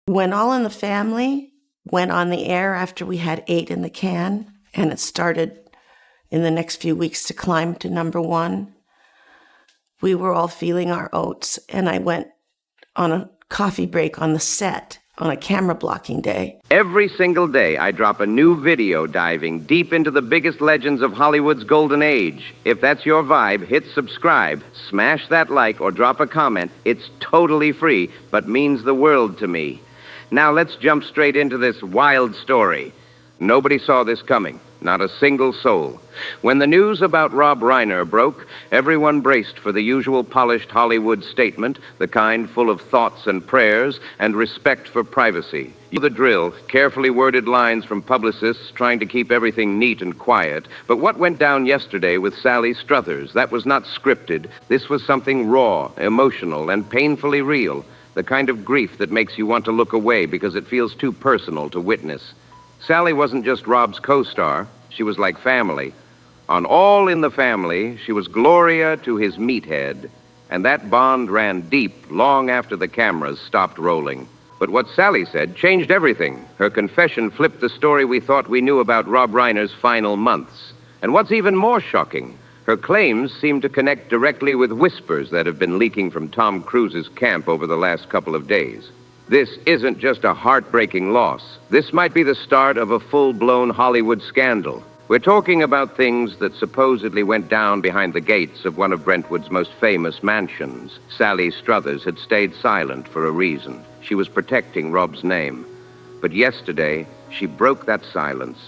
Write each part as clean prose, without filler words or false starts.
When All in the Family went on the air after we had 8 in the can, and it started in the next few weeks to climb to #1, we were all feeling our oats, and I went on a coffee break on the set on a camera blocking day. Every single day, I drop a new video diving deep into the biggest legends of Hollywood's golden age. If that's your vibe, hit subscribe, smash that like, or drop a comment. It's totally free, but means the world to me. Now let's jump straight into this wild story. Nobody saw this coming, not a single soul. When the news about Rob Reiner broke, everyone braced for the usual polished Hollywood statement, the kind full of thoughts and prayers and respect for privacy. You know the drill, carefully worded lines from publicists trying to keep everything neat and quiet. But what went down yesterday with Sally Struthers, that was not scripted. This was something raw, emotional, and painfully real. The kind of grief that makes you want to look away because it feels too personal to witness. Sally wasn't just Rob's co-star. She was like family. On All in the Family, she was Gloria to his meathead, and that bond ran deep long after the cameras stopped rolling. But what Sally said changed everything. Her confession flipped the story we thought we knew about Rob Reiner's final months. And what's even more shocking, her claims seem to connect directly with whispers that have been leaking from Tom Cruise's camp over the last couple of days. This isn't just a heartbreaking loss. This might be the start of a full-blown Hollywood scandal. We're talking about things that supposedly went down behind the gates of one of Brentwood's most famous mansions. Sally Struthers had stayed silent for a reason. She was protecting Rob's name. But yesterday, she broke that silence.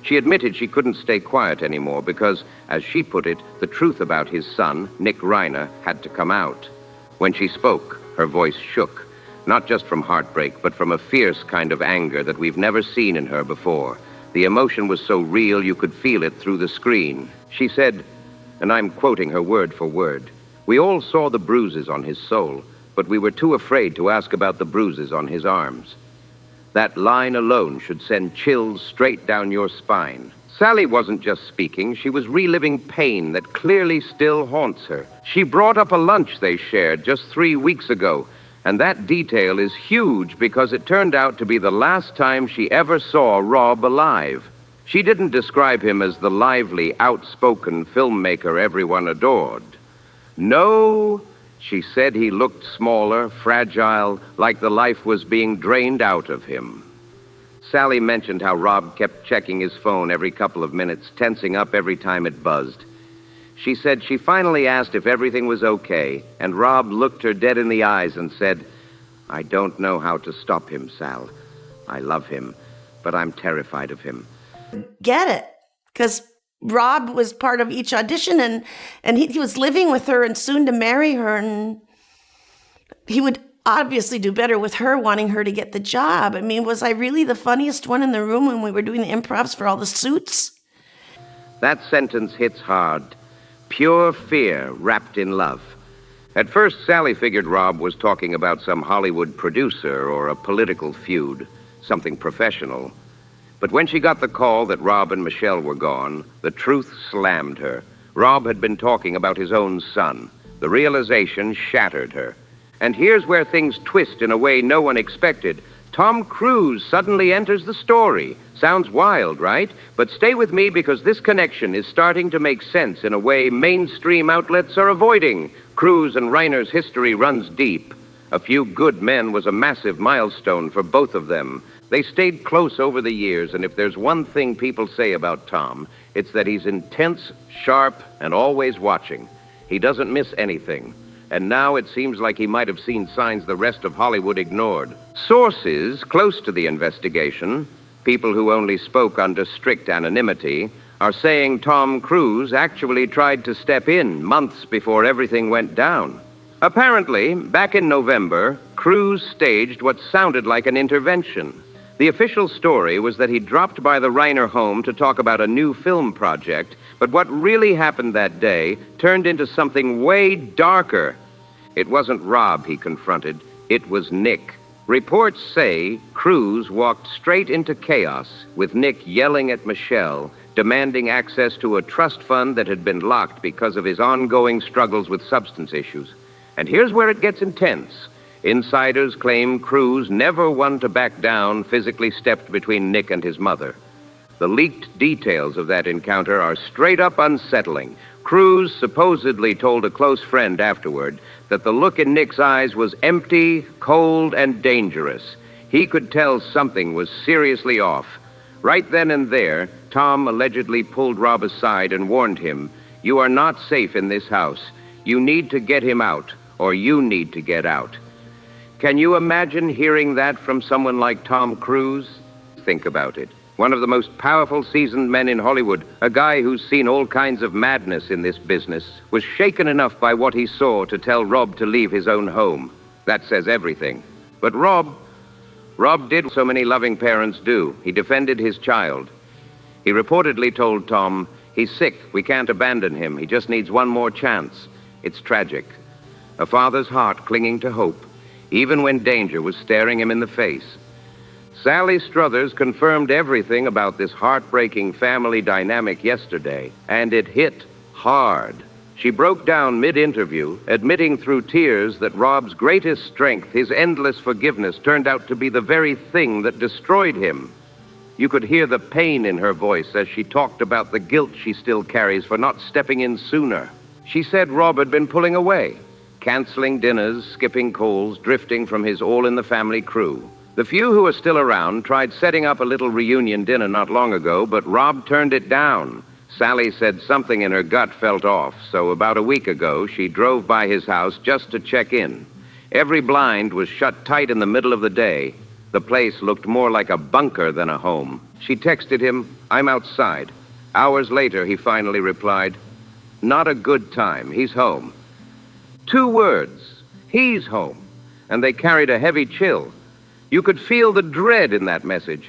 She admitted she couldn't stay quiet anymore because, as she put it, the truth about his son, Nick Reiner, had to come out. When she spoke, her voice shook, not just from heartbreak, but from a fierce kind of anger that we've never seen in her before. The emotion was so real you could feel it through the screen. She said, and I'm quoting her word for word, "We all saw the bruises on his soul, but we were too afraid to ask about the bruises on his arms." That line alone should send chills straight down your spine. Sally wasn't just speaking, she was reliving pain that clearly still haunts her. She brought up a lunch they shared just 3 weeks ago, and that detail is huge because it turned out to be the last time she ever saw Rob alive. She didn't describe him as the lively, outspoken filmmaker everyone adored. No, she said he looked smaller, fragile, like the life was being drained out of him. Sally mentioned how Rob kept checking his phone every couple of minutes, tensing up every time it buzzed. She said she finally asked if everything was okay, and Rob looked her dead in the eyes and said, "I don't know how to stop him, Sal. I love him, but I'm terrified of him." Get it? Because Rob was part of each audition, and he was living with her and soon to marry her, and he would obviously do better with her wanting her to get the job. I mean, was I really the funniest one in the room when we were doing the improvs for all the suits? That sentence hits hard. Pure fear wrapped in love. At first, Sally figured Rob was talking about some Hollywood producer or a political feud, something professional. But when she got the call that Rob and Michelle were gone, the truth slammed her. Rob had been talking about his own son. The realization shattered her. And here's where things twist in a way no one expected. Tom Cruise suddenly enters the story. Sounds wild, right? But stay with me because this connection is starting to make sense in a way mainstream outlets are avoiding. Cruise and Reiner's history runs deep. A Few Good Men was a massive milestone for both of them. They stayed close over the years, and if there's one thing people say about Tom, it's that he's intense, sharp, and always watching. He doesn't miss anything. And now it seems like he might have seen signs the rest of Hollywood ignored. Sources close to the investigation, people who only spoke under strict anonymity, are saying Tom Cruise actually tried to step in months before everything went down. Apparently, back in November, Cruise staged what sounded like an intervention. The official story was that he dropped by the Reiner home to talk about a new film project, but what really happened that day turned into something way darker. It wasn't Rob he confronted, it was Nick. Reports say Cruise walked straight into chaos, with Nick yelling at Michelle, demanding access to a trust fund that had been locked because of his ongoing struggles with substance issues. And here's where it gets intense. Insiders claim Cruz, never one to back down, physically stepped between Nick and his mother. The leaked details of that encounter are straight up unsettling. Cruz supposedly told a close friend afterward that the look in Nick's eyes was empty, cold, and dangerous. He could tell something was seriously off. Right then and there, Tom allegedly pulled Rob aside and warned him, "You are not safe in this house. You need to get him out, or you need to get out." Can you imagine hearing that from someone like Tom Cruise? Think about it. One of the most powerful, seasoned men in Hollywood, a guy who's seen all kinds of madness in this business, was shaken enough by what he saw to tell Rob to leave his own home. That says everything. But Rob did what so many loving parents do. He defended his child. He reportedly told Tom, "He's sick. We can't abandon him. He just needs one more chance." It's tragic. A father's heart clinging to hope, even when danger was staring him in the face. Sally Struthers confirmed everything about this heartbreaking family dynamic yesterday, and it hit hard. She broke down mid-interview, admitting through tears that Rob's greatest strength, his endless forgiveness, turned out to be the very thing that destroyed him. You could hear the pain in her voice as she talked about the guilt she still carries for not stepping in sooner. She said Rob had been pulling away, canceling dinners, skipping calls, drifting from his all-in-the-family crew. The few who are still around tried setting up a little reunion dinner not long ago, but Rob turned it down. Sally said something in her gut felt off, so about a week ago, she drove by his house just to check in. Every blind was shut tight in the middle of the day. The place looked more like a bunker than a home. She texted him, "I'm outside." Hours later, he finally replied, "Not a good time. He's home." 2 words, "He's home," and they carried a heavy chill. You could feel the dread in that message.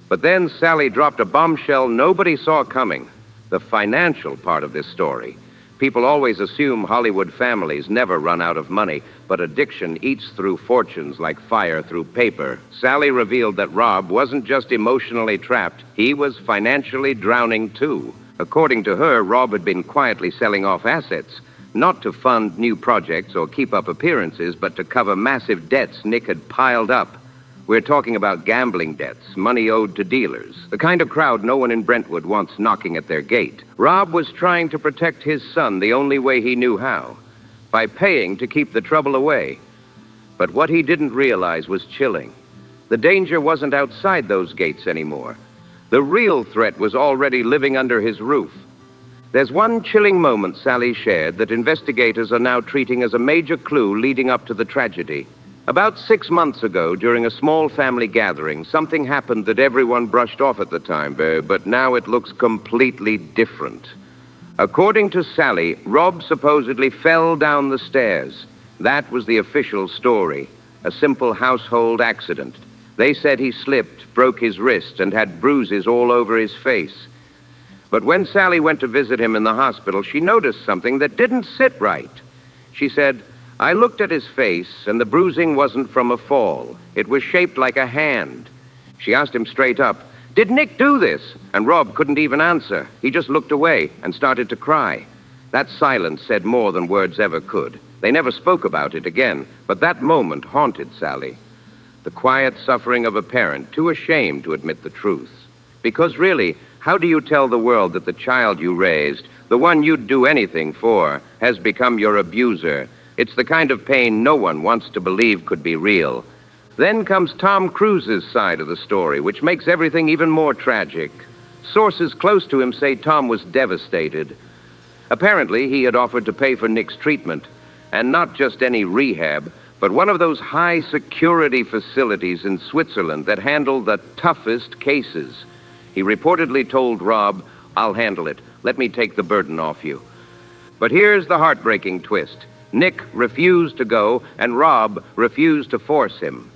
But then Sally dropped a bombshell nobody saw coming. The financial part of this story. People always assume Hollywood families never run out of money, but addiction eats through fortunes like fire through paper. Sally revealed that Rob wasn't just emotionally trapped, he was financially drowning too. According to her, Rob had been quietly selling off assets, not to fund new projects or keep up appearances, but to cover massive debts Nick had piled up. We're talking about gambling debts, money owed to dealers, the kind of crowd no one in Brentwood wants knocking at their gate. Rob was trying to protect his son the only way he knew how, by paying to keep the trouble away. But what he didn't realize was chilling. The danger wasn't outside those gates anymore. The real threat was already living under his roof. There's one chilling moment Sally shared that investigators are now treating as a major clue leading up to the tragedy. About 6 months ago, during a small family gathering, something happened that everyone brushed off at the time, but now it looks completely different. According to Sally, Rob supposedly fell down the stairs. That was the official story, a simple household accident. They said he slipped, broke his wrist, and had bruises all over his face. But when Sally went to visit him in the hospital, she noticed something that didn't sit right. She said, "I looked at his face, and the bruising wasn't from a fall. It was shaped like a hand." She asked him straight up, "Did Nick do this?" And Rob couldn't even answer. He just looked away and started to cry. That silence said more than words ever could. They never spoke about it again, but that moment haunted Sally. The quiet suffering of a parent too ashamed to admit the truth. Because really, how do you tell the world that the child you raised, the one you'd do anything for, has become your abuser? It's the kind of pain no one wants to believe could be real. Then comes Tom Cruise's side of the story, which makes everything even more tragic. Sources close to him say Tom was devastated. Apparently, he had offered to pay for Nick's treatment, and not just any rehab, but one of those high-security facilities in Switzerland that handle the toughest cases. He reportedly told Rob, "I'll handle it. Let me take the burden off you." But here's the heartbreaking twist. Nick refused to go, and Rob refused to force him.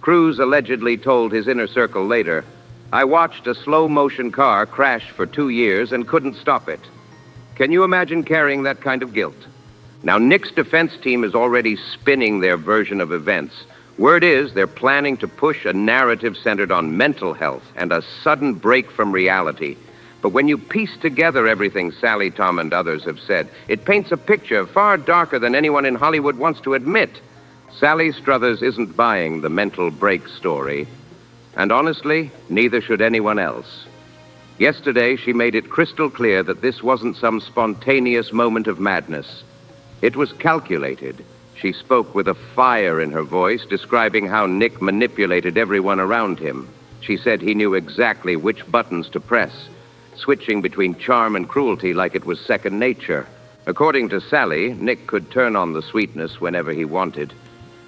Cruz allegedly told his inner circle later, "I watched a slow-motion car crash for 2 years and couldn't stop it." Can you imagine carrying that kind of guilt? Now, Nick's defense team is already spinning their version of events. Word is they're planning to push a narrative centered on mental health and a sudden break from reality. But when you piece together everything Sally, Tom, and others have said, it paints a picture far darker than anyone in Hollywood wants to admit. Sally Struthers isn't buying the mental break story, and honestly, neither should anyone else. Yesterday, she made it crystal clear that this wasn't some spontaneous moment of madness. It was calculated. She spoke with a fire in her voice, describing how Nick manipulated everyone around him. She said he knew exactly which buttons to press, switching between charm and cruelty like it was second nature. According to Sally, Nick could turn on the sweetness whenever he wanted.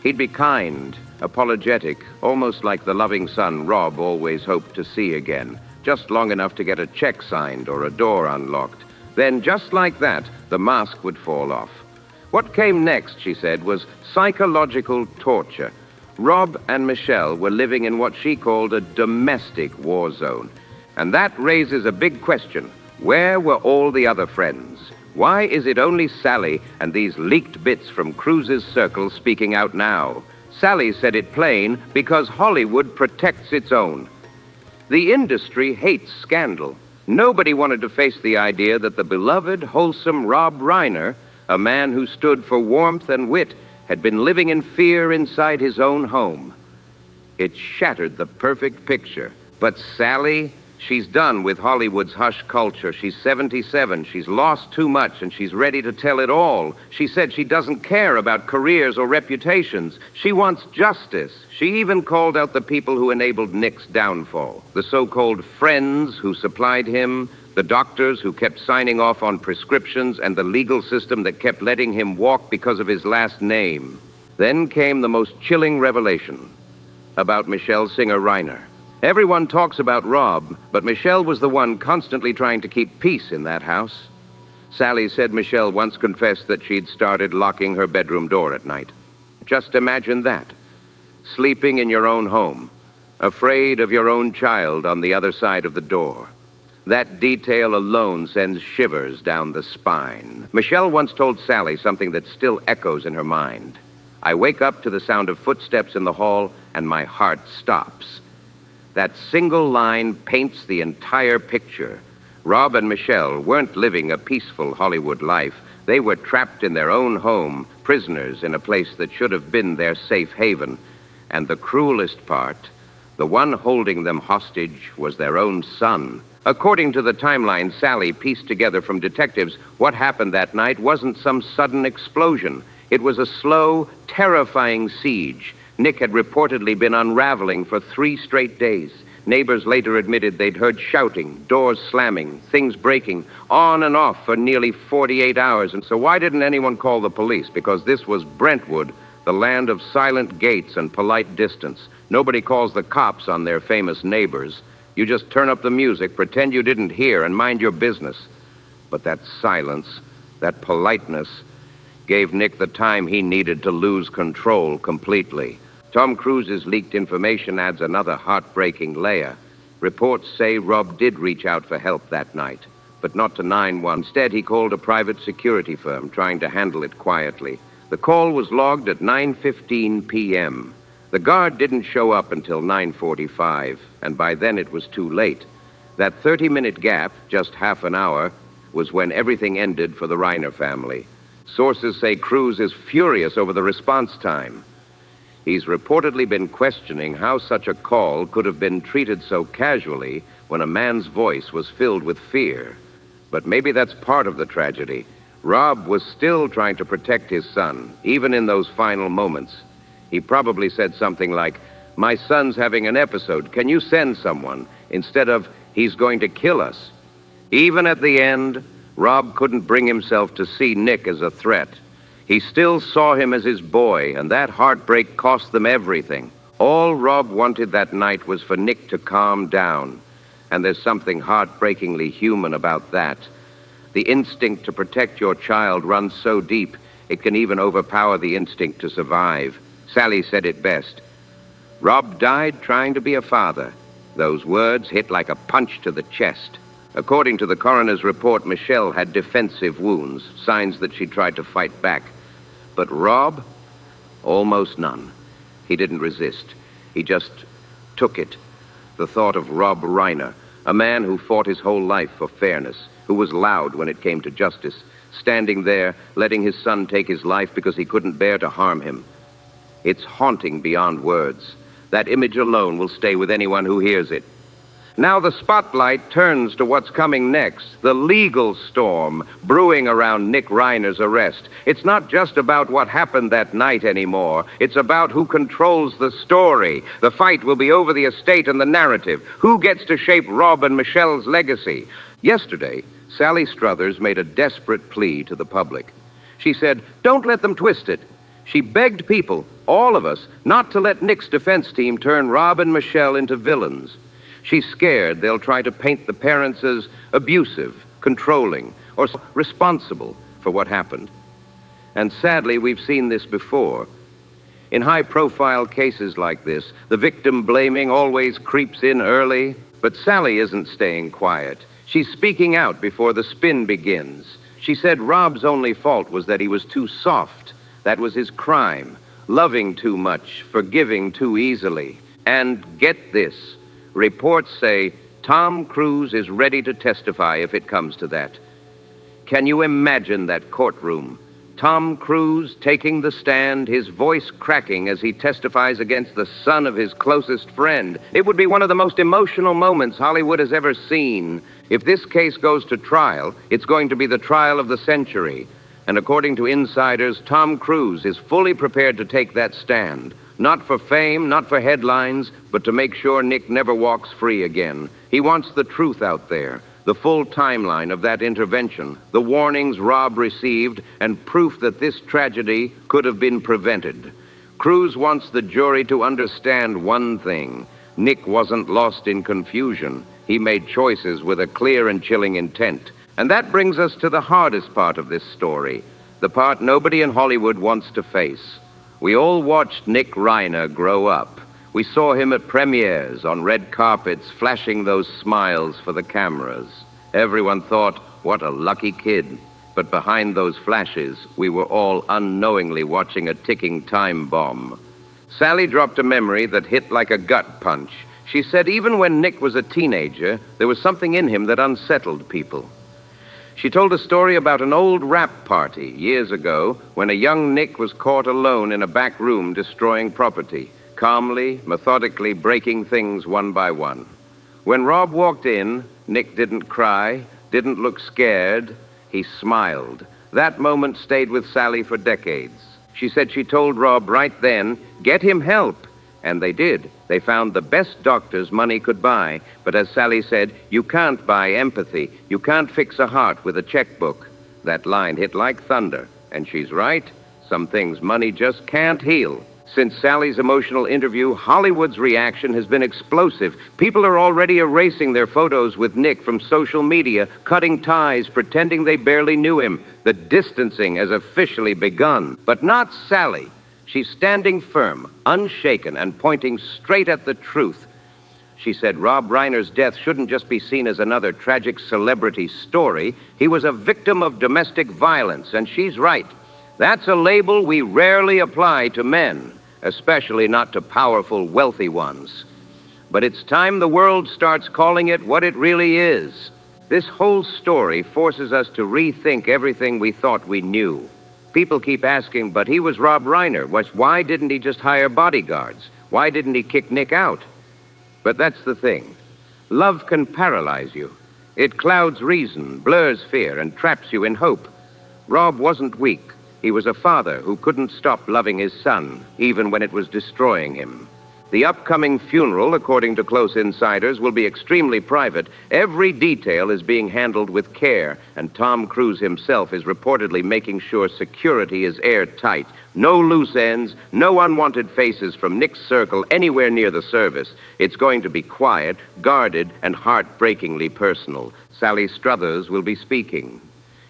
He'd be kind, apologetic, almost like the loving son Rob always hoped to see again, just long enough to get a check signed or a door unlocked. Then, just like that, the mask would fall off. What came next, she said, was psychological torture. Rob and Michelle were living in what she called a domestic war zone. And that raises a big question. Where were all the other friends? Why is it only Sally and these leaked bits from Cruz's circle speaking out now? Sally said it plain because Hollywood protects its own. The industry hates scandal. Nobody wanted to face the idea that the beloved, wholesome Rob Reiner, a man who stood for warmth and wit, had been living in fear inside his own home. It shattered the perfect picture. But Sally, she's done with Hollywood's hush culture. She's 77. She's lost too much, and she's ready to tell it all. She said she doesn't care about careers or reputations. She wants justice. She even called out the people who enabled Nick's downfall. The so-called friends who supplied him, the doctors who kept signing off on prescriptions, and the legal system that kept letting him walk because of his last name. Then came the most chilling revelation about Michelle Singer Reiner. Everyone talks about Rob, but Michelle was the one constantly trying to keep peace in that house. Sally said Michelle once confessed that she'd started locking her bedroom door at night. Just imagine that. Sleeping in your own home, afraid of your own child on the other side of the door. That detail alone sends shivers down the spine. Michelle once told Sally something that still echoes in her mind. I wake up to the sound of footsteps in the hall, and my heart stops. That single line paints the entire picture. Rob and Michelle weren't living a peaceful Hollywood life. They were trapped in their own home, prisoners in a place that should have been their safe haven. And the cruelest part, the one holding them hostage, was their own son. According to the timeline Sally pieced together from detectives, what happened that night wasn't some sudden explosion. It was a slow, terrifying siege. Nick had reportedly been unraveling for 3 straight days. Neighbors later admitted they'd heard shouting, doors slamming, things breaking, on and off for nearly 48 hours. And so why didn't anyone call the police? Because this was Brentwood, the land of silent gates and polite distance. Nobody calls the cops on their famous neighbors. You just turn up the music, pretend you didn't hear, and mind your business. But that silence, that politeness, gave Nick the time he needed to lose control completely. Tom Cruise's leaked information adds another heartbreaking layer. Reports say Rob did reach out for help that night, but not to 911. Instead, he called a private security firm, trying to handle it quietly. The call was logged at 9:15 p.m. The guard didn't show up until 9:45, and by then it was too late. That 30-minute gap, just half an hour, was when everything ended for the Reiner family. Sources say Cruise is furious over the response time. He's reportedly been questioning how such a call could have been treated so casually when a man's voice was filled with fear. But maybe that's part of the tragedy. Rob was still trying to protect his son, even in those final moments. He probably said something like, "My son's having an episode. Can you send someone?" instead of, "He's going to kill us." Even at the end, Rob couldn't bring himself to see Nick as a threat. He still saw him as his boy, and that heartbreak cost them everything. All Rob wanted that night was for Nick to calm down. And there's something heartbreakingly human about that. The instinct to protect your child runs so deep, it can even overpower the instinct to survive. Sally said it best. Rob died trying to be a father. Those words hit like a punch to the chest. According to the coroner's report, Michelle had defensive wounds, signs that she tried to fight back. But Rob, almost none. He didn't resist. He just took it. The thought of Rob Reiner, a man who fought his whole life for fairness, who was loud when it came to justice, standing there, letting his son take his life because he couldn't bear to harm him. It's haunting beyond words. That image alone will stay with anyone who hears it. Now the spotlight turns to what's coming next, the legal storm brewing around Nick Reiner's arrest. It's not just about what happened that night anymore. It's about who controls the story. The fight will be over the estate and the narrative. Who gets to shape Rob and Michelle's legacy? Yesterday, Sally Struthers made a desperate plea to the public. She said, "Don't let them twist it." She begged people, all of us, not to let Nick's defense team turn Rob and Michelle into villains. She's scared they'll try to paint the parents as abusive, controlling, or responsible for what happened. And sadly, we've seen this before. In high-profile cases like this, the victim blaming always creeps in early, but Sally isn't staying quiet. She's speaking out before the spin begins. She said Rob's only fault was that he was too soft. That was his crime. Loving too much, forgiving too easily. And get this. Reports say Tom Cruise is ready to testify if it comes to that. Can you imagine that courtroom? Tom Cruise taking the stand, his voice cracking as he testifies against the son of his closest friend. It would be one of the most emotional moments Hollywood has ever seen. If this case goes to trial, it's going to be the trial of the century. And according to insiders, Tom Cruise is fully prepared to take that stand. Not for fame, not for headlines, but to make sure Nick never walks free again. He wants the truth out there, the full timeline of that intervention, the warnings Rob received, and proof that this tragedy could have been prevented. Cruise wants the jury to understand one thing. Nick wasn't lost in confusion. He made choices with a clear and chilling intent. And that brings us to the hardest part of this story, the part nobody in Hollywood wants to face. We all watched Nick Reiner grow up. We saw him at premieres, on red carpets, flashing those smiles for the cameras. Everyone thought, what a lucky kid. But behind those flashes, we were all unknowingly watching a ticking time bomb. Sally dropped a memory that hit like a gut punch. She said even when Nick was a teenager, there was something in him that unsettled people. She told a story about an old rap party years ago when a young Nick was caught alone in a back room destroying property, calmly, methodically breaking things one by one. When Rob walked in, Nick didn't cry, didn't look scared. He smiled. That moment stayed with Sally for decades. She said she told Rob right then, get him help. And they did. They found the best doctors money could buy. But as Sally said, you can't buy empathy. You can't fix a heart with a checkbook. That line hit like thunder. And she's right. Some things money just can't heal. Since Sally's emotional interview, Hollywood's reaction has been explosive. People are already erasing their photos with Nick from social media, cutting ties, pretending they barely knew him. The distancing has officially begun. But not Sally. She's standing firm, unshaken, and pointing straight at the truth. She said Rob Reiner's death shouldn't just be seen as another tragic celebrity story. He was a victim of domestic violence, and she's right. That's a label we rarely apply to men, especially not to powerful, wealthy ones. But it's time the world starts calling it what it really is. This whole story forces us to rethink everything we thought we knew. People keep asking, but he was Rob Reiner. Why didn't he just hire bodyguards? Why didn't he kick Nick out? But that's the thing. Love can paralyze you. It clouds reason, blurs fear, and traps you in hope. Rob wasn't weak. He was a father who couldn't stop loving his son, even when it was destroying him. The upcoming funeral, according to close insiders, will be extremely private. Every detail is being handled with care, and Tom Cruise himself is reportedly making sure security is airtight. No loose ends, no unwanted faces from Nick's circle anywhere near the service. It's going to be quiet, guarded, and heartbreakingly personal. Sally Struthers will be speaking.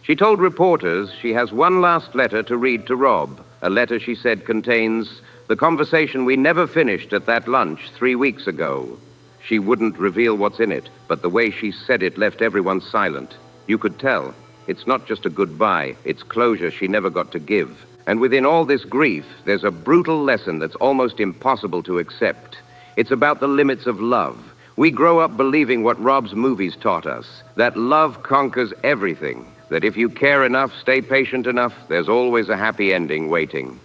She told reporters she has one last letter to read to Rob. A letter, she said, contains the conversation we never finished at that lunch 3 weeks ago. She wouldn't reveal what's in it, but the way she said it left everyone silent. You could tell. It's not just a goodbye, it's closure she never got to give. And within all this grief, there's a brutal lesson that's almost impossible to accept. It's about the limits of love. We grow up believing what Rob's movies taught us, that love conquers everything, that if you care enough, stay patient enough, there's always a happy ending waiting.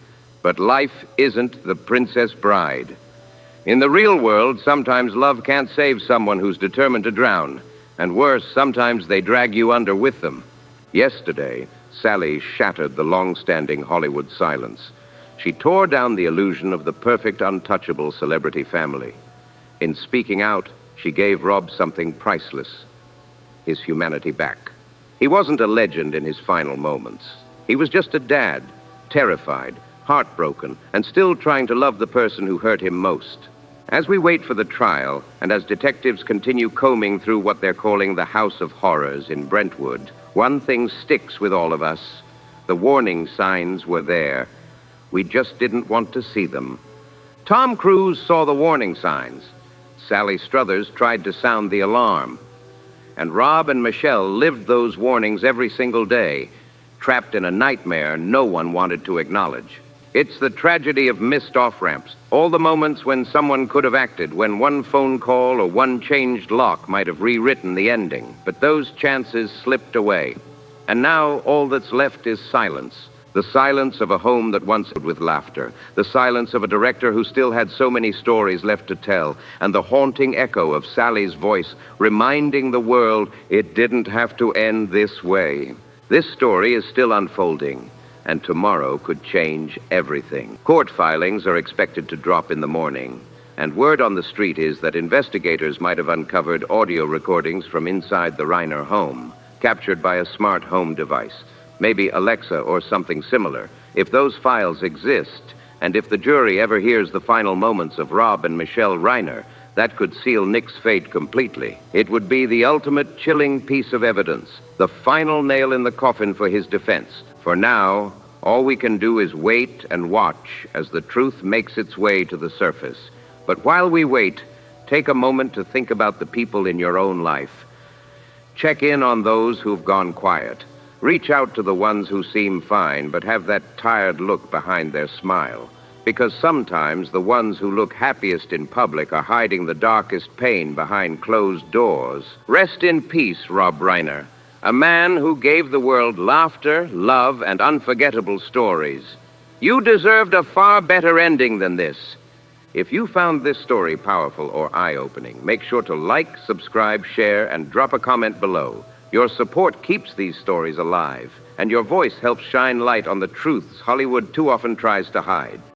But life isn't The Princess Bride. In the real world, sometimes love can't save someone who's determined to drown. And worse, sometimes they drag you under with them. Yesterday, Sally shattered the long-standing Hollywood silence. She tore down the illusion of the perfect, untouchable celebrity family. In speaking out, she gave Rob something priceless: his humanity back. He wasn't a legend in his final moments. He was just a dad, terrified, heartbroken, and still trying to love the person who hurt him most. As we wait for the trial, and as detectives continue combing through what they're calling the House of Horrors in Brentwood, one thing sticks with all of us. The warning signs were there. We just didn't want to see them. Tom Cruise saw the warning signs. Sally Struthers tried to sound the alarm. And Rob and Michelle lived those warnings every single day, trapped in a nightmare no one wanted to acknowledge. It's the tragedy of missed off-ramps, all the moments when someone could have acted, when one phone call or one changed lock might have rewritten the ending. But those chances slipped away. And now all that's left is silence. The silence of a home that once filled with laughter. The silence of a director who still had so many stories left to tell. And the haunting echo of Sally's voice reminding the world it didn't have to end this way. This story is still unfolding, and tomorrow could change everything. Court filings are expected to drop in the morning, and word on the street is that investigators might have uncovered audio recordings from inside the Reiner home, captured by a smart home device, maybe Alexa or something similar. If those files exist, and if the jury ever hears the final moments of Rob and Michelle Reiner, that could seal Nick's fate completely. It would be the ultimate chilling piece of evidence, the final nail in the coffin for his defense. For now, all we can do is wait and watch as the truth makes its way to the surface. But while we wait, take a moment to think about the people in your own life. Check in on those who've gone quiet. Reach out to the ones who seem fine but have that tired look behind their smile. Because sometimes the ones who look happiest in public are hiding the darkest pain behind closed doors. Rest in peace, Rob Reiner. A man who gave the world laughter, love, and unforgettable stories. You deserved a far better ending than this. If you found this story powerful or eye-opening, make sure to like, subscribe, share, and drop a comment below. Your support keeps these stories alive, and your voice helps shine light on the truths Hollywood too often tries to hide.